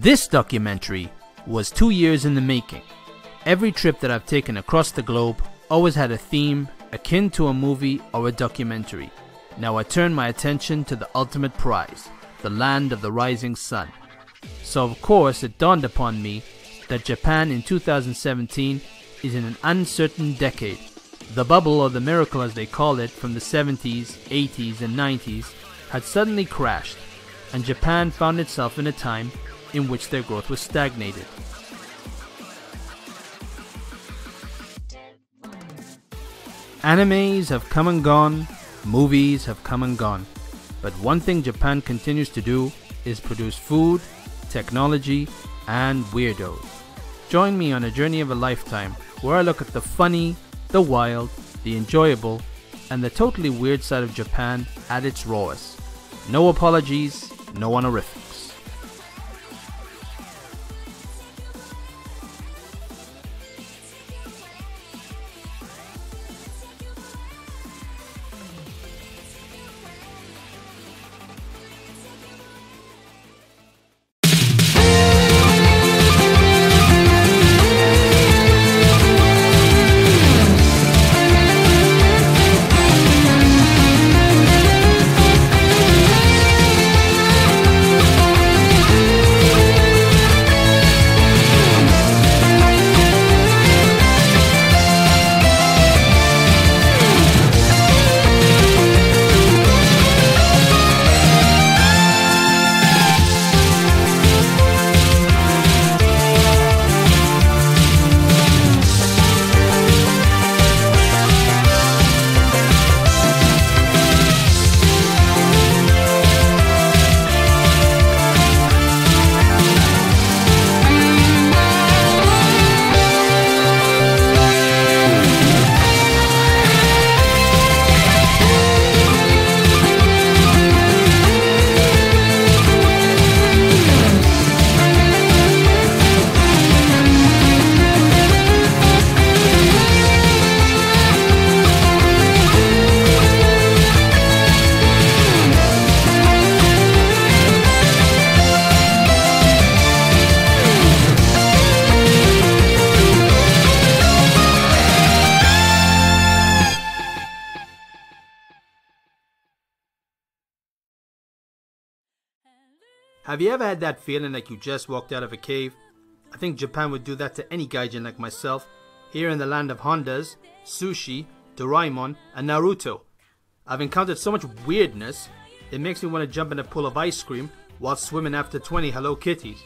This documentary was 2 years in the making. Every trip that I've taken across the globe always had a theme akin to a movie or a documentary. Now I turn my attention to the ultimate prize, the land of the rising sun. So of course it dawned upon me that Japan in 2017 is in an uncertain decade. The bubble, or the miracle as they call it, from the 70s, 80s and 90s had suddenly crashed, and Japan found itself in a time in which their growth was stagnated. Animes have come and gone, movies have come and gone, but one thing Japan continues to do is produce food, technology, and weirdos. Join me on a journey of a lifetime where I look at the funny, the wild, the enjoyable, and the totally weird side of Japan at its rawest. No apologies, no honorifics. Have you ever had that feeling like you just walked out of a cave? I think Japan would do that to any gaijin like myself, here in the land of Hondas, sushi, Doraemon, and Naruto. I've encountered so much weirdness, it makes me want to jump in a pool of ice cream while swimming after 20 Hello Kitties.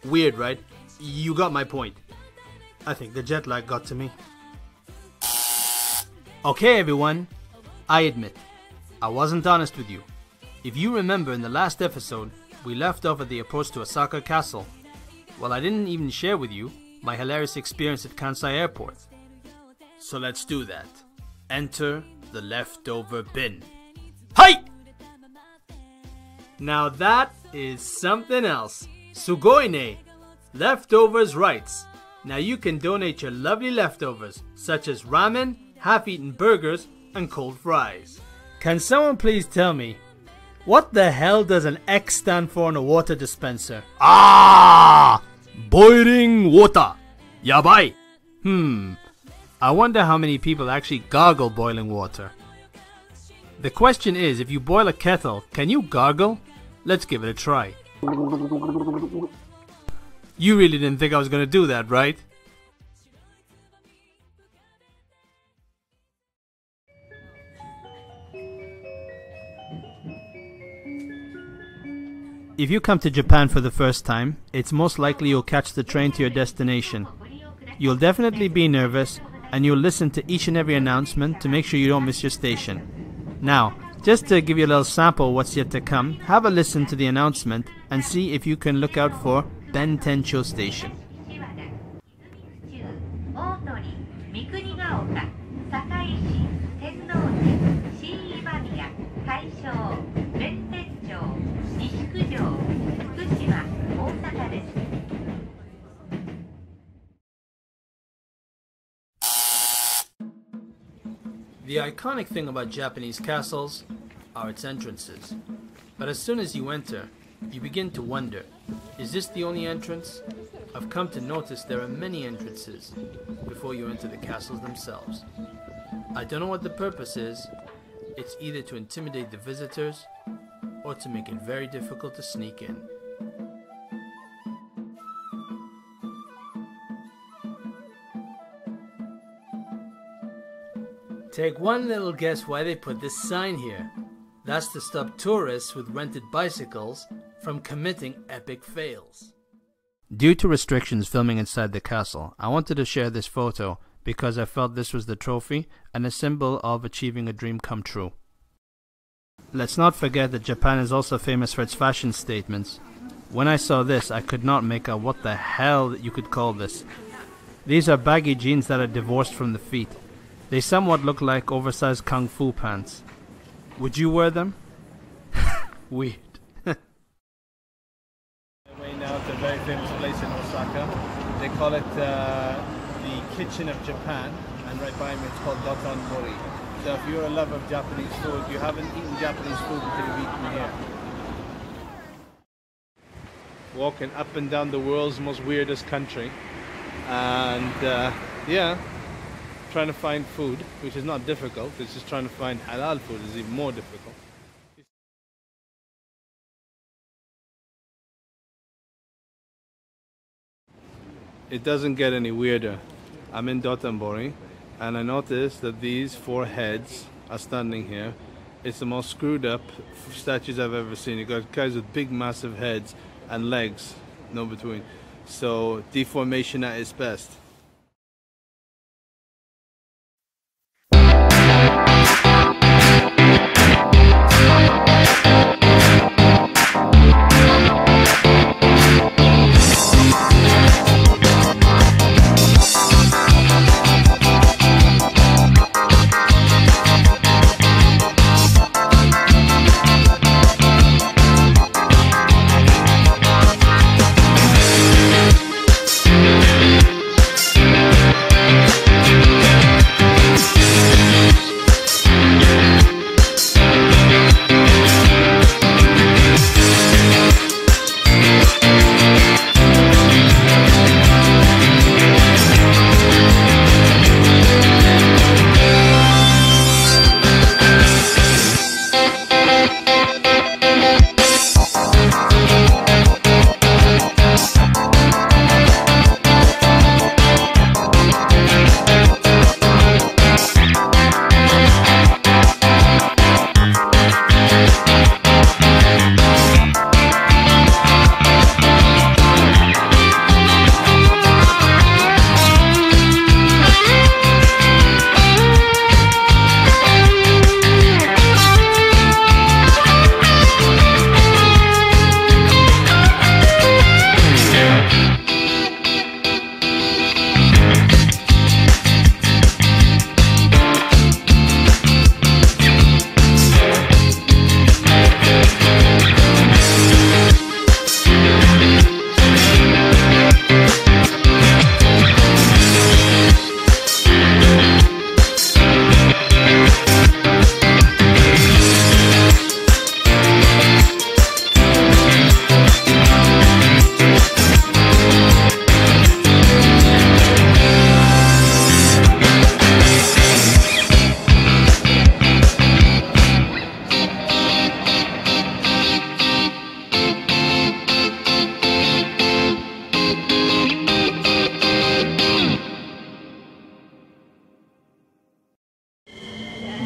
Weird, right? You got my point. I think the jet lag got to me. Okay everyone, I admit, I wasn't honest with you. If you remember in the last episode, we left off at the approach to Osaka Castle. Well, I didn't even share with you my hilarious experience at Kansai Airport. So let's do that. Enter the leftover bin. Hi! Now that is something else. Sugoi ne! Leftovers rights. Now you can donate your lovely leftovers, such as ramen, half-eaten burgers, and cold fries. Can someone please tell me, what the hell does an X stand for in a water dispenser? Ah! Boiling water! Yabai! I wonder how many people actually gargle boiling water. The question is, if you boil a kettle, can you gargle? Let's give it a try. You really didn't think I was gonna do that, right? If you come to Japan for the first time, it's most likely you'll catch the train to your destination. You'll definitely be nervous, and you'll listen to each and every announcement to make sure you don't miss your station. Now, just to give you a little sample of what's yet to come, have a listen to the announcement and see if you can look out for Ben Tencho Station. The iconic thing about Japanese castles are its entrances. But as soon as you enter, you begin to wonder, Is this the only entrance? I've come to notice there are many entrances before you enter the castles themselves. I don't know what the purpose is. It's either to intimidate the visitors or to make it very difficult to sneak in. Take one little guess why they put this sign here. That's to stop tourists with rented bicycles from committing epic fails. Due to restrictions filming inside the castle, I wanted to share this photo because I felt this was the trophy and a symbol of achieving a dream come true. Let's not forget that Japan is also famous for its fashion statements. When I saw this, I could not make out what the hell you could call this. These are baggy jeans that are divorced from the feet. They somewhat look like oversized kung fu pants. Would you wear them? Weird. Way now to a very famous place in Osaka. They call it the kitchen of Japan, and right by me it's called Dotonbori. So if you're a lover of Japanese food, you haven't eaten Japanese food until you've eaten here. Walking up and down the world's most weirdest country, and yeah, trying to find food, which is not difficult. It's just trying to find halal food is even more difficult. It doesn't get any weirder. I'm in Dotonbori, and I noticed that these 4 heads are standing here. It's the most screwed up statues I've ever seen. You got guys with big massive heads and legs, no between. So deformation at its best.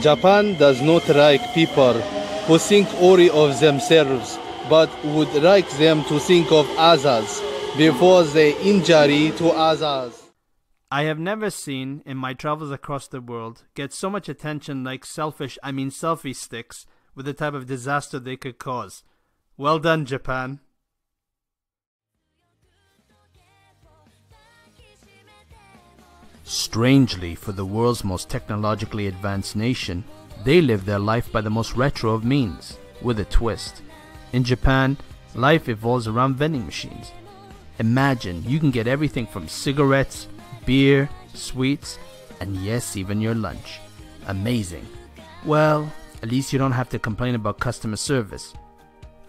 Japan does not like people who think only of themselves, but would like them to think of others before they injury to others. I have never seen, in my travels across the world, get so much attention like selfie sticks with the type of disaster they could cause. Well done, Japan. Strangely, for the world's most technologically advanced nation, they live their life by the most retro of means, with a twist. In Japan, life evolves around vending machines. Imagine you can get everything from cigarettes, beer, sweets, and yes, even your lunch. Amazing. Well, at least you don't have to complain about customer service.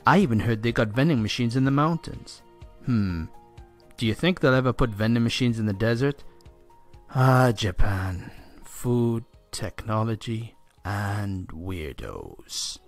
I even heard they got vending machines in the mountains. Do you think they'll ever put vending machines in the desert? Ah, Japan. Food, technology, and weirdos.